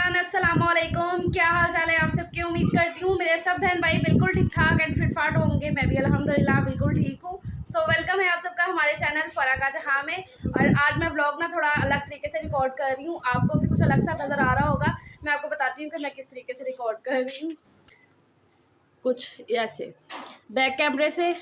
Everyone, अस्सलाम वालेकुम। क्या हाल चाल है आप सबकी। उम्मीद करती हूँ मेरे सब बहन भाई बिल्कुल ठीक ठाक एंड फिट फाट होंगे। मैं भी अल्हम्दुलिल्लाह बिल्कुल ठीक हूँ। सो वेलकम है आप सबका हमारे चैनल फ़रा का जहाँ में। और आज मैं व्लॉग ना थोड़ा अलग तरीके से रिकॉर्ड कर रही हूँ। आपको भी कुछ अलग सा नज़र आ रहा होगा। मैं आपको बताती हूँ कि मैं किस तरीके से रिकॉर्ड कर रही हूँ। कुछ ऐसे बैक कैमरे से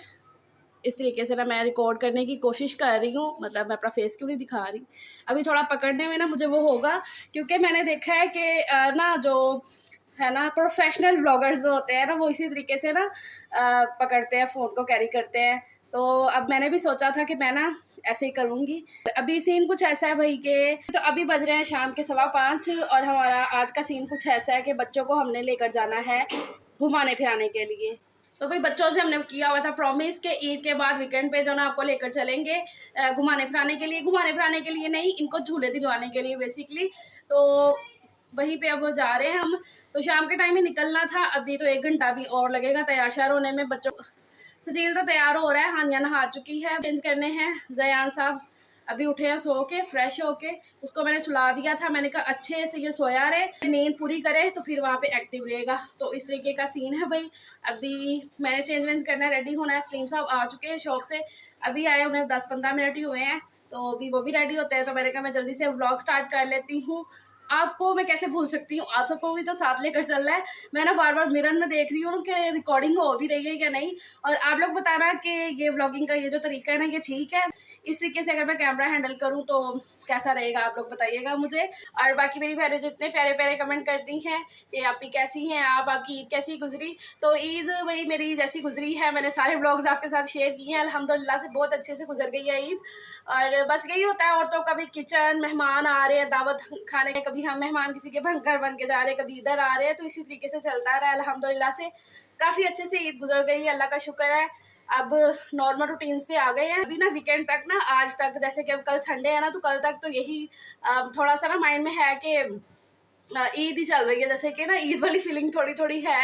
इस तरीके से ना मैं रिकॉर्ड करने की कोशिश कर रही हूँ। मतलब मैं अपना फेस क्यों नहीं दिखा रही, अभी थोड़ा पकड़ने में ना मुझे वो होगा, क्योंकि मैंने देखा है कि ना जो है ना प्रोफेशनल व्लॉगर्स जो होते हैं ना वो इसी तरीके से ना पकड़ते हैं, फ़ोन को कैरी करते हैं। तो अब मैंने भी सोचा था कि मैं ना ऐसे ही करूँगी। अभी सीन कुछ ऐसा है भाई के, तो अभी बज रहे हैं शाम के 5:15 और हमारा आज का सीन कुछ ऐसा है कि बच्चों को हमने लेकर जाना है घुमाने फिराने के लिए। तो भाई बच्चों से हमने किया हुआ था प्रॉमिस के ईद के बाद वीकेंड पे जो ना आपको लेकर चलेंगे घुमाने फिराने के लिए नहीं, इनको झूले दिलवाने के लिए बेसिकली। तो वहीं पे अब वो जा रहे हैं हम। तो शाम के टाइम ही निकलना था, अभी तो 1 घंटा भी और लगेगा तैयार श्यार होने में। बच्चों सजील तो तैयार हो रहा है, हानिया नहा चुकी है, चेंज करने हैं जयान साहब अभी उठे हैं सो के फ्रेश होके। उसको मैंने सुला दिया था, मैंने कहा अच्छे से ये सोया रहे, नींद पूरी करे तो फिर वहाँ पे एक्टिव रहेगा। तो इस तरीके का सीन है भाई। अभी मैंने चेंज वेंज करना है, रेडी होना है। सलीम साहब आ चुके हैं शॉप से, अभी आए, उन्हें 10-15 मिनट ही हुए हैं। तो अभी वो भी रेडी होते हैं, तो मैंने कहा मैं जल्दी से व्लॉग स्टार्ट कर लेती हूँ। आपको मैं कैसे भूल सकती हूँ, आप सबको भी तो साथ लेकर चल रहा है। मैं ना बार बार मिरर में देख रही हूँ कि रिकॉर्डिंग हो भी रही है क्या नहीं। और आप लोग बताना कि ये व्लॉगिंग का ये जो तरीका है ना ये ठीक है। इस तरीके से अगर मैं कैमरा हैंडल करूँ तो कैसा रहेगा, आप लोग बताइएगा मुझे। और बाकी मेरी बहनें जितने प्यारे प्यारे कमेंट करती हैं कि आपकी कैसी हैं, आपकी ईद कैसी गुजरी। तो ईद वही मेरी जैसी गुजरी है, मैंने सारे व्लॉग्स आपके साथ शेयर किए हैं, अल्हम्दुलिल्लाह से बहुत अच्छे से गुजर गई है ईद। और बस यही होता है औरतों का भी, किचन मेहमान आ रहे हैं दावत खाने के, कभी हम मेहमान किसी के घर बन के जा रहे हैं, कभी इधर आ रहे हैं, तो इसी तरीके से चलता रहा। अल्हम्दुलिल्लाह से काफ़ी अच्छे से ईद गुजर गई है, अल्लाह का शुक्र है। अब नॉर्मल रूटीन्स पे आ गए हैं। अभी ना वीकेंड तक ना, आज तक जैसे कि अब कल संडे है ना, तो कल तक तो यही थोड़ा सा ना माइंड में है कि ईद ही चल रही है, जैसे कि ना ईद वाली फीलिंग थोड़ी थोड़ी है।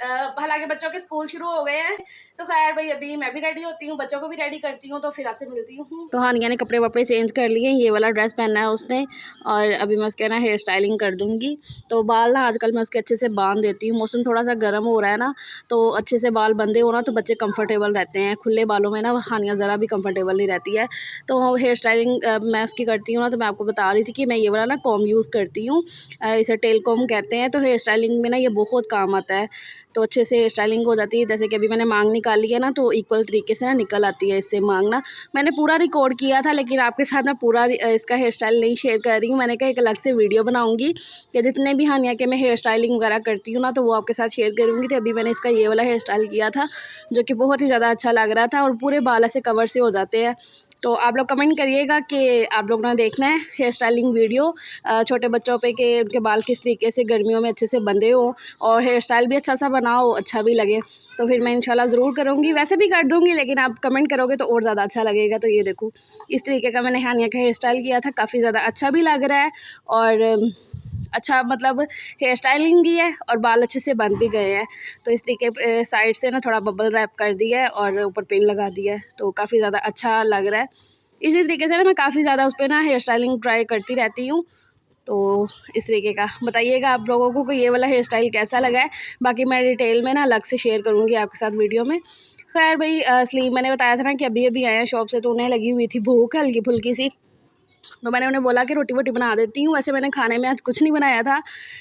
हालांकि बच्चों के स्कूल शुरू हो गए हैं। तो खैर भाई अभी मैं भी रेडी होती हूँ, बच्चों को भी रेडी करती हूँ, तो फिर आपसे मिलती हूँ। तो हानिया ने कपड़े वपड़े चेंज कर लिए, ये वाला ड्रेस पहनना है उसने, और अभी मैं उसके ना हेयर स्टाइलिंग कर दूँगी। तो बाल ना आजकल मैं उसके अच्छे से बांध देती हूँ, मौसम थोड़ा सा गर्म हो रहा है ना, तो अच्छे से बाल बंधे हो ना तो बच्चे कंफर्टेबल रहते हैं। खुले बालों में ना हानिया ज़रा भी कंफर्टेबल नहीं रहती है। तो हेयर स्टाइलिंग मैं उसकी करती हूँ ना, तो मैं आपको बता रही थी कि मैं ये वाला ना कॉम यूज़ करती हूँ, इसे टेल कॉम कहते हैं। तो हेयर स्टाइलिंग में ना ये बहुत काम आता है, तो अच्छे से हेयर स्टाइलिंग हो जाती है। जैसे कि अभी मैंने मांग निकाली है ना, तो इक्वल तरीके से ना निकल आती है इससे मांग ना। मैंने पूरा रिकॉर्ड किया था, लेकिन आपके साथ मैं पूरा इसका हेयर स्टाइल नहीं शेयर कर रही हूँ। मैंने कहा एक अलग से वीडियो बनाऊँगी कि जितने भी हानिया के मैं हेयर स्टाइलिंग वगैरह करती हूँ ना, तो वो आपके साथ शेयर करूँगी। तो अभी मैंने इसका ये वाला हेयर स्टाइल किया था, जो कि बहुत ही ज़्यादा अच्छा लग रहा था, और पूरे बाल ऐसे कवर से हो जाते हैं। तो आप लोग कमेंट करिएगा कि आप लोग ने देखना है हेयर स्टाइलिंग वीडियो छोटे बच्चों पे, कि उनके बाल किस तरीके से गर्मियों में अच्छे से बंधे हो, और हेयर स्टाइल भी अच्छा सा बनाओ, अच्छा भी लगे। तो फिर मैं इंशाल्लाह ज़रूर करूँगी, वैसे भी कर दूँगी, लेकिन आप कमेंट करोगे तो और ज़्यादा अच्छा लगेगा। तो ये देखो इस तरीके का मैंने हानिया का हेयर स्टाइल किया था, काफ़ी ज़्यादा अच्छा भी लग रहा है, और अच्छा मतलब हेयर स्टाइलिंग भी है और बाल अच्छे से बन भी गए हैं। तो इस तरीके साइड से ना थोड़ा बबल रैप कर दिया है और ऊपर पिन लगा दिया है, तो काफ़ी ज़्यादा अच्छा लग रहा है। इसी तरीके से ना मैं काफ़ी ज़्यादा उस पर ना हेयर स्टाइलिंग ट्राई करती रहती हूँ। तो इस तरीके का बताइएगा आप लोगों को कि ये वाला हेयर स्टाइल कैसा लगा है। बाकी मैं डिटेल में ना अलग से शेयर करूँगी आपके साथ वीडियो में। खैर भाई स्लीम मैंने बताया था ना कि अभी अभी आए हैं शॉप से, तो उन्हें लगी हुई थी भूख हल्की फुल्की सी। तो मैंने उन्हें बोला कि रोटी वोटी बना देती हूँ। वैसे मैंने खाने में आज कुछ नहीं बनाया था,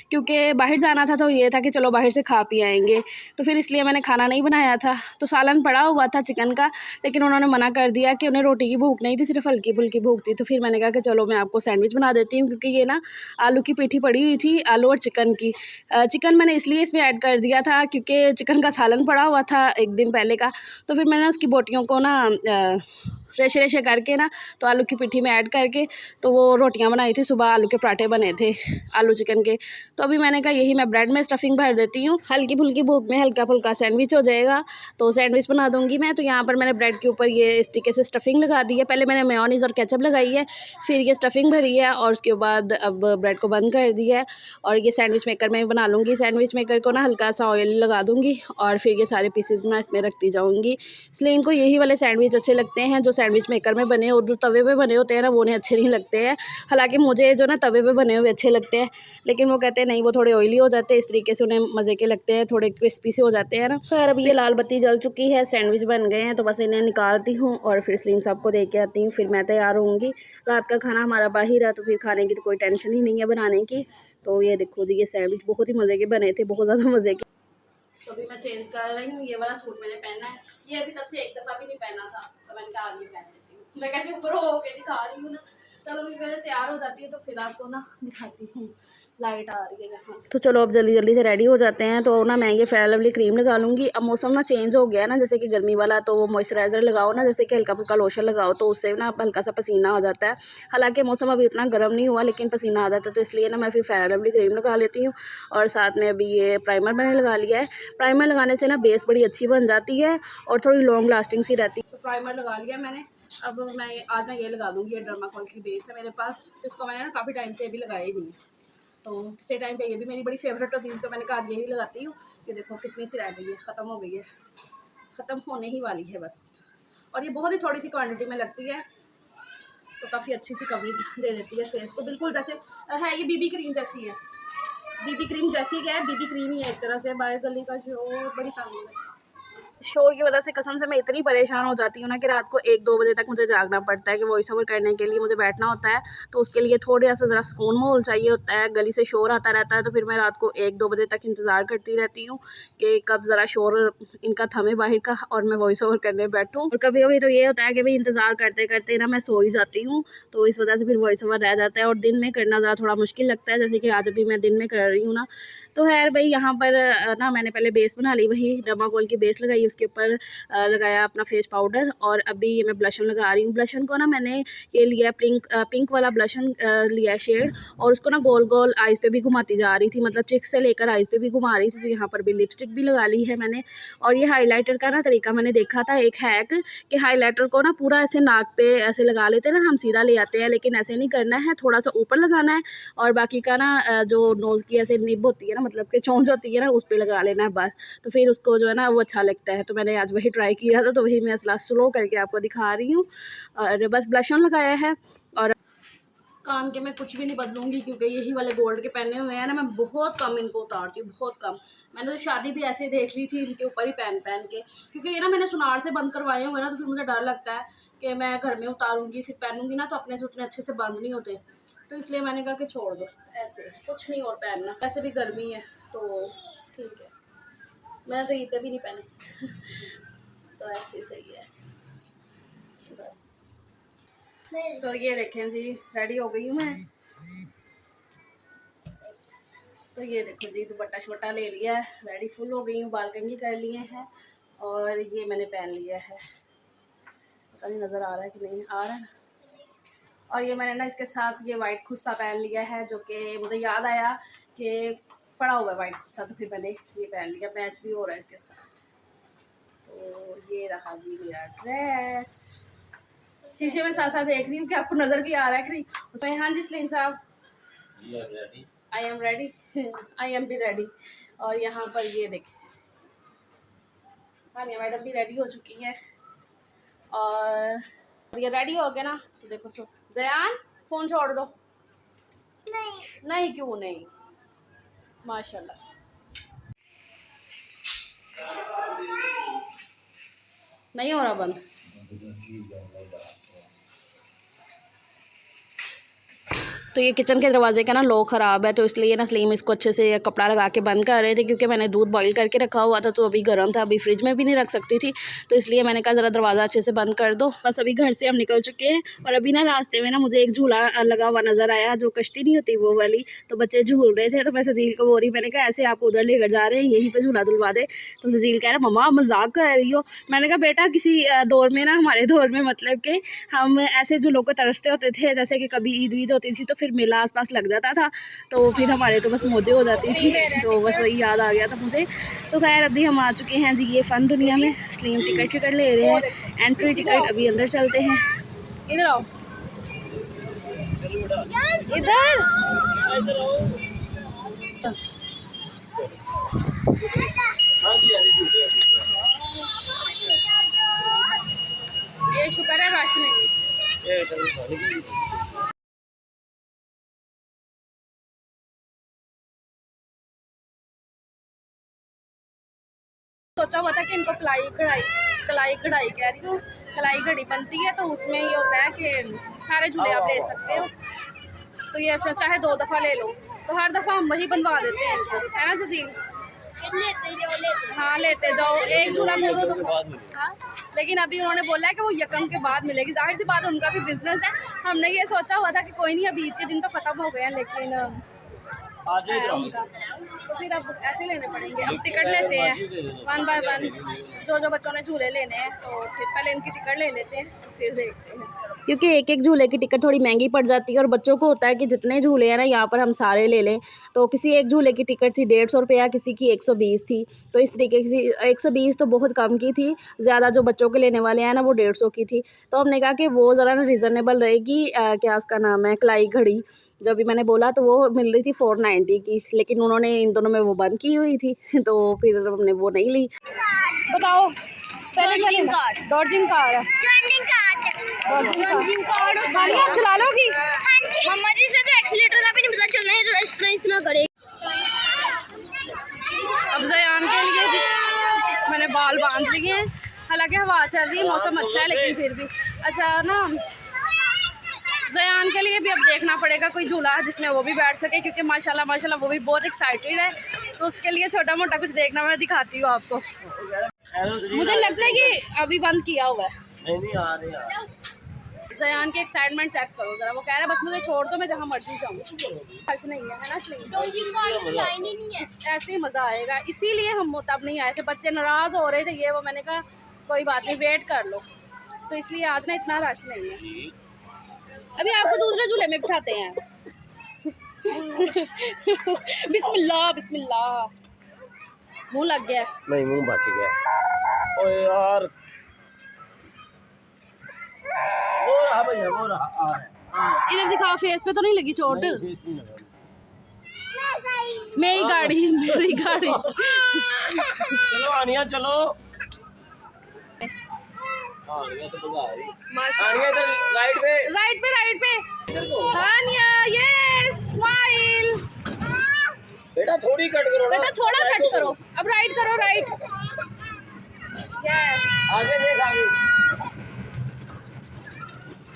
क्योंकि बाहर जाना था, तो ये था कि चलो बाहर से खा पी आएंगे, तो फिर इसलिए मैंने खाना नहीं बनाया था। तो सालन पड़ा हुआ था चिकन का, लेकिन उन्होंने मना कर दिया कि उन्हें रोटी की भूख नहीं थी, सिर्फ हल्की फुल्की भूख थी। तो फिर मैंने कहा कि चलो मैं आपको सैंडविच बना देती हूँ, क्योंकि ये ना आलू की पीठी पड़ी हुई थी, आलू और चिकन की। चिकन मैंने इसलिए इसमें ऐड कर दिया था क्योंकि चिकन का सालन पड़ा हुआ था एक दिन पहले का। तो फिर मैंने उसकी बोटियों को ना रेशे रेशे करके ना, तो आलू की पिट्ठी में ऐड करके, तो वो रोटियां बनाई थी सुबह, आलू के पराठे बने थे आलू चिकन के। तो अभी मैंने कहा यही मैं ब्रेड में स्टफिंग भर देती हूँ, हल्की फुल्की भूख में हल्का फुल्का सैंडविच हो जाएगा। तो सैंडविच बना दूँगी मैं। तो यहाँ पर मैंने ब्रेड के ऊपर ये इस तरीके से स्टफिंग लगा दी है। पहले मैंने मेयोनीज़ और केचप लगाई है, फिर ये स्टफिंग भरी है, और उसके बाद अब ब्रेड को बंद कर दिया है। और ये सैंडविच मेकर में बना लूँगी। सैंडविच मेकर को ना हल्का सा ऑयल लगा दूँगी, और फिर ये सारे पीसेज ना इसमें रखती जाऊँगी। स्लीम को यही वाले सैंडविच अच्छे लगते हैं, जो सैंडविच मेकर में बने और जो तवे पे बने होते हैं ना वो उन्हें अच्छे नहीं लगते हैं। हालांकि मुझे जो ना तवे पे बने हुए अच्छे लगते हैं, लेकिन वो कहते हैं नहीं वो थोड़े ऑयली हो जाते हैं, इस तरीके से उन्हें मज़े के लगते हैं, थोड़े क्रिस्पी से हो जाते हैं ना। खैर अब ये लाल बत्ती जल चुकी है, सैंडविच बन गए हैं, तो बस इन्हें निकालती हूँ और फिर सलीम साहब को दे के आती हूँ, फिर मैं तैयार होंगी। रात का खाना हमारा बाहर है, तो फिर खाने की तो कोई टेंशन ही नहीं है बनाने की। तो ये देखो जी, ये सैंडविच बहुत ही मज़े के बने थे, बहुत ज़्यादा मज़े के। तो अभी मैं चेंज कर रही हूँ, ये वाला सूट मैंने पहना है, ये अभी तब से एक दफ़ा भी नहीं पहना था, तो मैंने कहा आज ये पहन लेती हूँ। मैं कैसे ऊपर हो के दिखा रही हूँ ना, चलो अभी पहले तैयार हो जाती है तो फिर आपको ना दिखाती हूँ। लाइट आ रही है यहाँ से, तो चलो अब जल्दी जल्दी से रेडी हो जाते हैं। तो ना मैं ये फेयर लवली क्रीम लगा लूँगी। अब मौसम ना चेंज हो गया ना, जैसे कि गर्मी वाला, तो वो मॉइस्चराइज़र लगाओ ना, जैसे कि हल्का फुल्का लोशन लगाओ, तो उससे ना हल्का सा पसीना आ जाता है। हालांकि मौसम अभी इतना गर्म नहीं हुआ, लेकिन पसीना आ जाता है, तो इसलिए ना मैं फिर फेयर लवली क्रीम लगा लेती हूँ। और साथ में अभी ये प्राइमर मैंने लगा लिया है। प्राइमर लगाने से ना बेस बड़ी अच्छी बन जाती है और थोड़ी लॉन्ग लास्टिंग सी रहती है। तो प्राइमर लगा लिया मैंने। अब आज मैं ये लगा लूँगी, ये डर्माकोल की बेस है मेरे पास, तो इसको मैंने ना काफ़ी टाइम से अभी लगाया ही नहीं है। तो किसी टाइम पे ये भी मेरी बड़ी फेवरेट होती थी, तो मैंने कहा आज यही लगाती हूँ। ये देखो कितनी सी रह गई है, ख़त्म हो गई है, ख़त्म होने ही वाली है बस। और ये बहुत ही थोड़ी सी क्वांटिटी में लगती है, तो काफ़ी अच्छी सी कवरेज दे देती है फेस को, बिल्कुल जैसे है ये बीबी क्रीम जैसी है। बीबी क्रीम जैसी क्या है, बीबी क्रीम ही है एक तरह से। बाहर गली का शोर बड़ी तंग है, शोर की वजह से कसम से मैं इतनी परेशान हो जाती हूँ ना कि रात को 1-2 बजे तक मुझे जागना पड़ता है कि वॉइस ओवर करने के लिए मुझे बैठना होता है। तो उसके लिए थोड़ा सा ज़रा सुकून माहौल चाहिए होता है, गली से शोर आता रहता है, तो फिर मैं रात को 1-2 बजे तक इंतज़ार करती रहती हूँ कि कब ज़रा शोर इनका थमे बाहर का और मैं वॉइस ओवर करने बैठूँ। और कभी कभी तो ये होता है कि भाई इंतज़ार करते करते ना मैं सो ही जाती हूँ, तो इस वजह से फिर वॉइस ओवर रह जाता है और दिन में करना ज़रा थोड़ा मुश्किल लगता है, जैसे कि आज अभी मैं दिन में कर रही हूँ ना। तो खैर भाई यहाँ पर ना मैंने पहले बेस बना ली, वही डर्माकोल की बेस लगाई, उसके ऊपर लगाया अपना फेस पाउडर, और अभी ये मैं ब्लशन लगा रही हूँ। ब्लशन को ना मैंने ये लिया पिंक वाला ब्लशन लिया है शेड, और उसको ना गोल गोल आइज़ पे भी घुमाती जा रही थी, मतलब चिक्स से लेकर आइज़ पे भी घुमा रही थी। तो यहाँ पर भी लिपस्टिक भी लगा ली है मैंने। और ये हाइलाइटर का ना तरीका मैंने देखा था, एक हैक, कि हाइलाइटर को ना पूरा ऐसे नाक पे ऐसे लगा लेते हैं ना, हम सीधा ले आते हैं, लेकिन ऐसे नहीं करना है, थोड़ा सा ऊपर लगाना है, और बाकी का ना जो नोज़ की ऐसे निब होती है ना, मतलब कि चोंच होती है ना, उस पर लगा लेना है बस। तो फिर उसको जो है ना वो अच्छा लगता है। तो मैंने आज वही ट्राई किया था, तो वही मैं स्लो करके आपको दिखा रही हूँ। और बस ब्लशन लगाया है, और कान के मैं कुछ भी नहीं बदलूंगी, क्योंकि यही वाले गोल्ड के पहने हुए हैं ना, मैं बहुत कम इनको उतारती हूँ, बहुत कम। मैंने तो शादी भी ऐसे देख ली थी इनके ऊपर ही पहन के, क्योंकि ये ना मैंने सुनार से बंद करवाए हुए ना, तो फिर मुझे डर लगता है कि मैं घर में उतारूँगी, फिर पहनूंगी ना तो अपने से उतने अच्छे से बंद नहीं होते, तो इसलिए मैंने कहा कि छोड़ दो, ऐसे कुछ नहीं और पहनना। ऐसे भी गर्मी है तो ठीक है, मैंने तो ईद पे भी नहीं पहने तो ऐसे सही है बस। तो ये देखें जी, रेडी हो गई हूँ मैं। तो ये देखो जी, दुपट्टा छोटा ले लिया है, रेडी फुल हो गई हूँ, बाल कंघी कर लिए हैं, और ये मैंने पहन लिया है, पता नहीं नज़र आ रहा है कि नहीं आ रहा है। और ये मैंने ना इसके साथ ये वाइट खुस्सा पहन लिया है, जो कि मुझे याद आया कि पड़ा हुआ है वाइट खुस्सा, तो फिर मैंने ये पहन लिया, मैच भी हो रहा है इसके साथ। तो ये रहा जी मेरा ड्रेस। शीशे में साथ साथ देख रही हूँ कि आपको नज़र भी आ रहा है कि नहीं उसमें। हाँ जी सलीम साहब, I am ready, I am भी रेडी। और यहाँ पर ये देखिए तानिया मैडम भी रेडी हो चुकी है, और ये रेडी हो गया ना, तो देखो सो जयान फ़ोन छोड़ दो। नहीं क्यों नहीं, माशाल्लाह। नहीं हो रहा बंद। तो ये किचन के दरवाजे का ना लॉक ख़राब है, तो इसलिए ना सलीम इसको अच्छे से कपड़ा लगा के बंद कर रहे थे, क्योंकि मैंने दूध बॉईल करके रखा हुआ था, तो अभी गर्म था, अभी फ्रिज में भी नहीं रख सकती थी, तो इसलिए मैंने कहा ज़रा दरवाज़ा अच्छे से बंद कर दो। बस अभी घर से हम निकल चुके हैं, और अभी ना रास्ते में ना मुझे एक झूला लगा हुआ नज़र आया, जो कश्ती नहीं होती वो वाली, तो बच्चे झूल रहे थे, तो मैं सजील को बोल रही, मैंने कहा ऐसे आपको उधर लेकर जा रहे हैं, यहीं पर झूला दुलवा दे। तो सजील कह रहा मम्मा मजाक कर रही हो। मैंने कहा बेटा किसी दौर में ना, हमारे दौर में मतलब कि हम ऐसे झूलों को तरसते होते थे, जैसे कि कभी ईद वीद होती थी तो फिर मेला आसपास लग जाता था, तो फिर हमारे तो बस मौजें हो जाती थी, तो बस वही याद आ गया था मुझे। तो खैर अभी हम आ चुके हैं जी ये फ़न दुनिया में। सलीम टिकट ले रहे हैं, एंट्री टिकट। अभी अंदर चलते हैं, इधर आओ, इधर ये शुक्र है रश सोचा हुआ था कि इनको कलाई कढ़ाई कह रही हूँ, कलाई घड़ी बनती है, तो उसमें ये होता है कि सारे झूले आप ले सकते हो। तो ये चाहे 2 दफ़ा ले लो, तो हर दफ़ा हम वही बनवा देते हैं इसको, है ना सजील? हाँ लेते जाओ, एक झूला 2 दफ़ा। हाँ, लेकिन अभी उन्होंने बोला है कि वो यकम के बाद मिलेगी। जाहिर सी बात है, उनका भी बिजनेस है। हमने ये सोचा हुआ था कि कोई नहीं, अभी ईद के दिन तो ख़त्म हो गए हैं, लेकिन उनका तो फिर अब ऐसे लेने पड़ेंगे। अब टिकट लेते हैं 1 बाय 1, जो बच्चों ने झूले लेने हैं, तो फिर पहले इनकी टिकट ले लेते हैं, फिर देखते हैं, क्योंकि एक एक झूले की टिकट थोड़ी महंगी पड़ जाती है। और बच्चों को होता है कि जितने झूले हैं ना, यहाँ पर हम सारे ले लें। तो किसी एक झूले की टिकट थी 150 रुपया, किसी की 120 थी। तो इस तरीके की 120 तो बहुत कम की थी, ज़्यादा जो बच्चों के लेने वाले हैं ना वो 150 की थी। तो हमने कहा कि वो ज़रा रिजनेबल रहेगी। क्या उसका नाम है, कलाई घड़ी, जब भी मैंने बोला तो वो मिल रही थी 490 की, लेकिन उन्होंने इन दोनों में वो बंद की हुई थी, तो फिर हमने वो नहीं ली। बताओ पहले डॉजिंग कार गाड़ी आप चला लोगी? मम्मा जी से तो एक्सीलेटर का भी नहीं पता चल रहा है, तो एक्सरसाइज ना करे। अब ज़यान के लिए भी मैंने बाल बांध लिए हैं, हालांकि हवा चल रही है, मौसम अच्छा है, लेकिन फिर भी अच्छा ना। ज़यान के लिए भी अब देखना पड़ेगा कोई झूला जिसमें वो भी बैठ सके, क्योंकि माशाल्लाह वो भी बहुत एक्साइटेड है। तो उसके लिए छोटा मोटा कुछ देखना, मैं दिखाती हूँ आपको। मुझे लगता है कि अभी बंद किया हुआ है। ज़यान की एक्साइटमेंट चेक करो जरा, वो कह रहा है बस मुझे छोड़ दो, मैं जहाँ मर्जी जाऊँ। कुछ नहीं है, है ना? ऐसे ही मज़ा आएगा, इसीलिए हम तब नहीं आए थे। बच्चे नाराज़ हो रहे थे, ये वो, मैंने कहा कोई बात नहीं, वेट कर लो। तो इसलिए आज ना इतना रश नहीं है। अभी आपको दूसरे झूले में बिठाते हैं। बिस्मिल्लाह बिस्मिल्लाह, मुंह लग गया? नहीं, मुंह बच गया। ओए यार, वो रहा भैया, वो रहा। इधर दिखाओ, फेस पे तो नहीं लगी चोट? मेरी गाड़ी चलो आनिया, चलो आनिया, तो बगा रही आनिया, इधर राइट पे आनिया, यस स्माइल। बेटा थोड़ी कट करो ना, बेटा थोड़ा कट करो, अब राइट करो, राइट। यस, आगे देख, आगे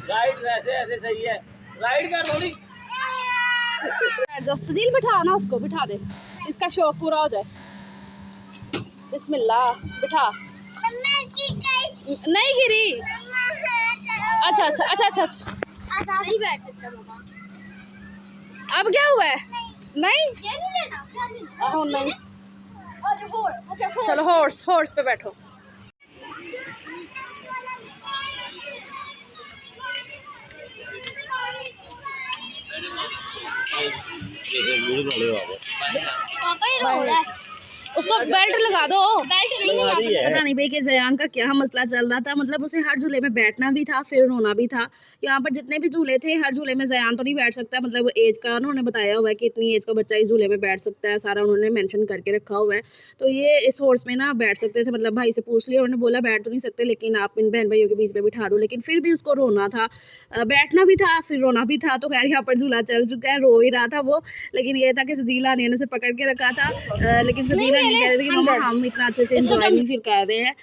राइट, वैसे ऐसे सही है, राइट कर थोड़ी। जो सजील बिठा ना, उसको बिठा दे, इसका शौक पूरा हो जाए। बिस्मिल्लाह, बिठा। नहीं गिरी? अच्छा नहीं बैठ सकता मम्मा। अब क्या हुआ है? नहीं ये नहीं लेना, हाँ, नहीं। और चलो हॉर्स पे बैठो। पापा ये हो रहा है, उसको बेल्ट लगा दो। बेल्ट नहीं लगा दी है। पता नहीं भाई कि ज़यान का क्या मसला चल रहा था, मतलब उसे हर झूले में बैठना भी था, फिर रोना भी था। यहाँ पर जितने भी झूले थे, हर झूले में ज़यान तो नहीं बैठ सकता, मतलब एज का उन्होंने बताया हुआ है कि इतनी एज का बच्चा इस झूले में बैठ सकता है, सारा उन्होंने मेंशन करके रखा हुआ है। तो ये इस हॉर्स में ना बैठ सकते थे, मतलब भाई से पूछ लिया, उन्होंने बोला बैठ तो नहीं सकते, लेकिन आप इन बहन भाइयों के बीच में बिठा दो। लेकिन फिर भी उसको रोना था, बैठना भी था, फिर रोना भी था। तो खैर यहाँ पर झूला चल चुका है, रो ही रहा था वो, लेकिन ये था कि सजीला ने उसे पकड़ के रखा था, लेकिन सजीला नहीं कह रही थी कि मम्मा हम इतना अच्छे से एंजॉय नहीं फिर कर रहे हैं।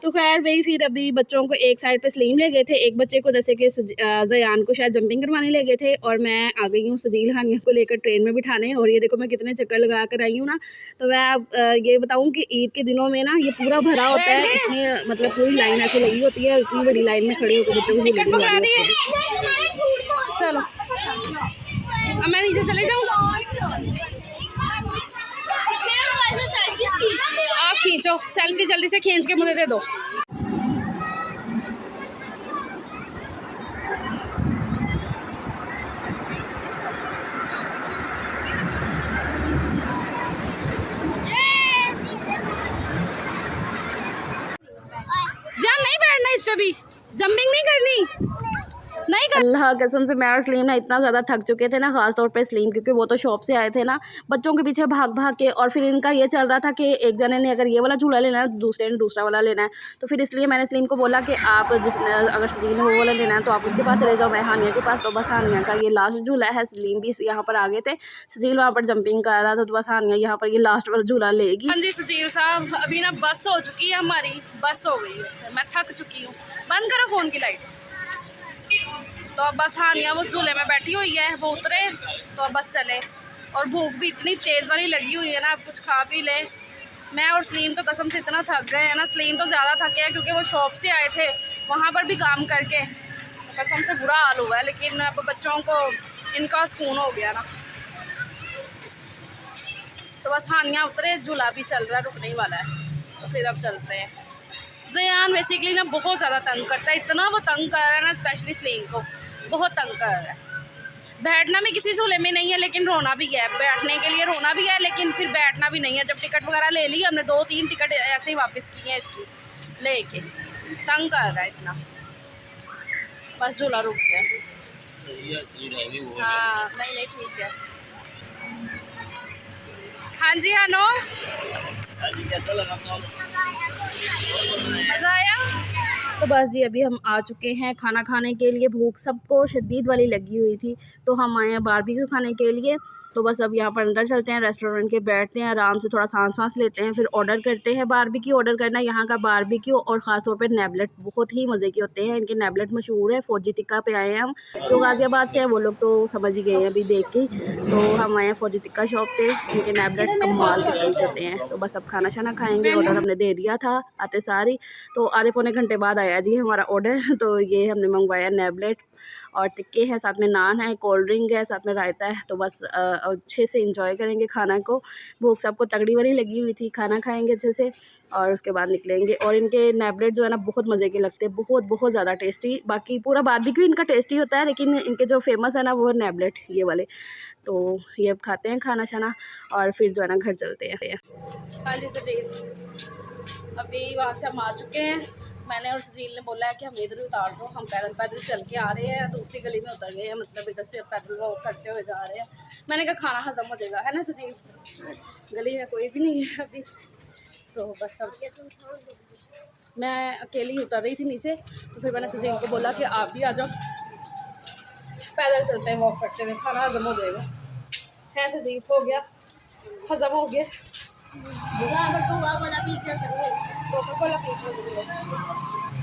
तो खैर भाई फिर अभी बच्चों को एक साइड पे स्लीम ले गए थे, एक बच्चे को जैसे कि ज़यान को शायद जंपिंग करवाने ले गए थे, और मैं आ गई हूँ सजील हानिया को लेकर ट्रेन में बिठाने। और ये देखो मैं कितने चक्कर लगा कर आई हूँ ना। तो मैं ये बताऊँ कि ईद के दिनों में ना ये पूरा भरा होता है, इतनी मतलब पूरी लाइन ऐसे लगी होती है, इतनी बड़ी लाइन में खड़े होकर बच्चों को। चलो अब मैं नीचे चले जाऊँ, आप खींचो सेल्फी, जल्दी से खींच के मुझे दे दो। यार नहीं बैठना इस पे भी, जंपिंग नहीं करनी, नहीं कर। अल्लाह कसम से मैं और सलीम ना इतना ज़्यादा थक चुके थे ना, ख़ास तौर पे सलीम, क्योंकि वो तो शॉप से आए थे ना बच्चों के पीछे भाग भाग के। और फिर इनका ये चल रहा था कि एक जने ने अगर ये वाला झूला लेना है, दूसरे ने दूसरा वाला लेना है। तो फिर इसलिए मैंने सलीम को बोला कि आप अगर सजील ने वो वाला लेना है तो आप उसके पास चले जाओ, मैं हानिया के पास। तो बस हानिया का ये लास्ट झूला है। सलीम भी यहाँ पर आ गए थे, सजील वहाँ पर जंपिंग कर रहा था, तो बस हानिया यहाँ पर ये लास्ट वाला झूला लेगी। हाँ जी सजील साहब, अभी ना बस हो चुकी है, हमारी बस हो गई है, मैं थक चुकी हूँ। बंद करो फ़ोन की लाइट। तो अब बस हानिया वो झूले में बैठी हुई है, वो उतरे तो अब बस चले। और भूख भी इतनी तेज़ वाली लगी हुई है ना, अब कुछ खा भी ले। मैं और सलीम तो कसम से इतना थक गए हैं ना, सलीम तो ज़्यादा थके हैं क्योंकि वो शॉप से आए थे, वहाँ पर भी काम करके तो कसम से बुरा हाल हुआ है। लेकिन अब बच्चों को इनका सुकून हो गया ना, तो बस हानिया उतरे, झूला भी चल रहा है, रुकने ही वाला है, तो फिर अब चलते हैं। ज़यान बेसिकली ना बहुत ज़्यादा तंग करता है, इतना वो तंग कर रहा है ना, स्पेशली सलीम को बहुत तंग कर रहा है। बैठना भी किसी झूले में नहीं है, लेकिन रोना भी है, बैठने के लिए रोना भी है, लेकिन फिर बैठना भी नहीं है। जब टिकट वगैरह ले ली हमने, 2-3 टिकट ऐसे ही वापस की हैं इसकी लेके, तंग कर रहा है इतना। बस झूला रुक गया। हाँ नहीं ठीक है। हाँ जी हानो, मज़ा आया। तो बस जी अभी हम आ चुके हैं खाना खाने के लिए। भूख सबको शदीद वाली लगी हुई थी, तो हम आए हैं बारबेक्यू खाने के लिए। तो बस अब यहाँ पर अंदर चलते हैं, रेस्टोरेंट के बैठते हैं, आराम से थोड़ा सांस वांस लेते हैं, फिर ऑर्डर करते हैं। बारबेक्यू ऑर्डर करना, यहाँ का बारबेक्यू और ख़ास तौर पे नेबलेट बहुत ही मज़े के होते हैं। इनके नेबलेट मशहूर है। फौजी टिक्का पे आए हैं हम, जो गाज़ियाबाद से हैं वो लोग तो समझ ही गए हैं अभी देख के। तो हम आए हैं फौजी टिक्का शॉप पे, इनके नेबलेट्स कमाल के सही करते हैं। तो बस अब खाना शाना खाएँगे। ऑर्डर हमने दे दिया था आते सारी, तो आधे पौने घंटे बाद आया जी हमारा ऑर्डर। तो ये हमने मंगवाया नेबलेट और टिक्के हैं, साथ में नान है, कोल्ड ड्रिंक है, साथ में रायता है। तो बस अच्छे से इंजॉय करेंगे खाना को। भूख सबको तगड़ी वाली लगी हुई थी, खाना खाएंगे अच्छे से और उसके बाद निकलेंगे। और इनके नेबलेट जो है ना बहुत मज़े के लगते हैं, बहुत बहुत ज़्यादा टेस्टी। बाकी पूरा बारबेक्यू इनका टेस्टी होता है, लेकिन इनके जो फेमस है ना वो है नेबलेट ये वाले। तो ये अब खाते हैं खाना शाना और फिर जो है ना घर चलते हैं। हाँ जी सजील, अभी वहाँ से हम आ चुके हैं। मैंने और सजील ने बोला है कि हम इधर उतार दो, हम पैदल पैदल चल के आ रहे हैं, दूसरी गली में उतर गए हैं, मतलब इधर से पैदल वॉक करते हुए जा रहे हैं। मैंने कहा खाना हजम हो जाएगा, है ना सजील, गली में कोई भी नहीं है अभी। तो बस अब मैं अकेली उतर रही थी नीचे, तो फिर मैंने सजील को बोला कि आप भी आ जाओ, पैदल चलते हैं वॉक करते हुए, खाना हजम हो जाएगा। है सजील, हो गया हजम हो गया।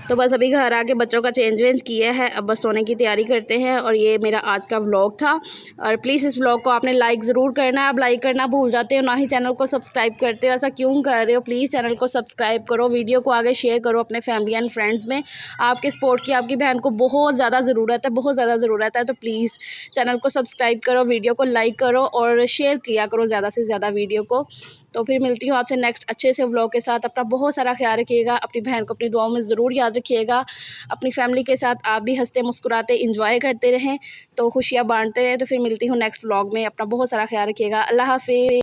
तो बस अभी घर आके बच्चों का चेंज वेंज किया है, अब बस सोने की तैयारी करते हैं। और ये मेरा आज का व्लॉग था। और प्लीज़ इस व्लॉग को आपने लाइक ज़रूर करना है। आप लाइक करना भूल जाते हो, ना ही चैनल को सब्सक्राइब करते हो, ऐसा क्यों कर रहे हो? प्लीज़ चैनल को सब्सक्राइब करो, वीडियो को आगे शेयर करो अपने फैमिली एंड फ्रेंड्स में। आपके सपोर्ट की आपकी बहन को बहुत ज़्यादा ज़रूरत है, बहुत ज़्यादा ज़रूरत है। तो प्लीज़ चैनल को सब्सक्राइब करो, वीडियो को लाइक करो और शेयर किया करो ज़्यादा से ज़्यादा वीडियो को। तो फिर मिलती हूँ आपसे नेक्स्ट अच्छे से व्लॉग के साथ। अपना बहुत सारा ख्याल रखिएगा, अपनी बहन को अपनी दुआओं में ज़रूर याद रखिएगा। अपनी फैमिली के साथ आप भी हंसते मुस्कुराते इंजॉय करते रहें, तो खुशियाँ बांटते रहें। तो फिर मिलती हूँ नेक्स्ट व्लॉग में। अपना बहुत सारा ख्याल रखिएगा। अल्लाह हाफिज़।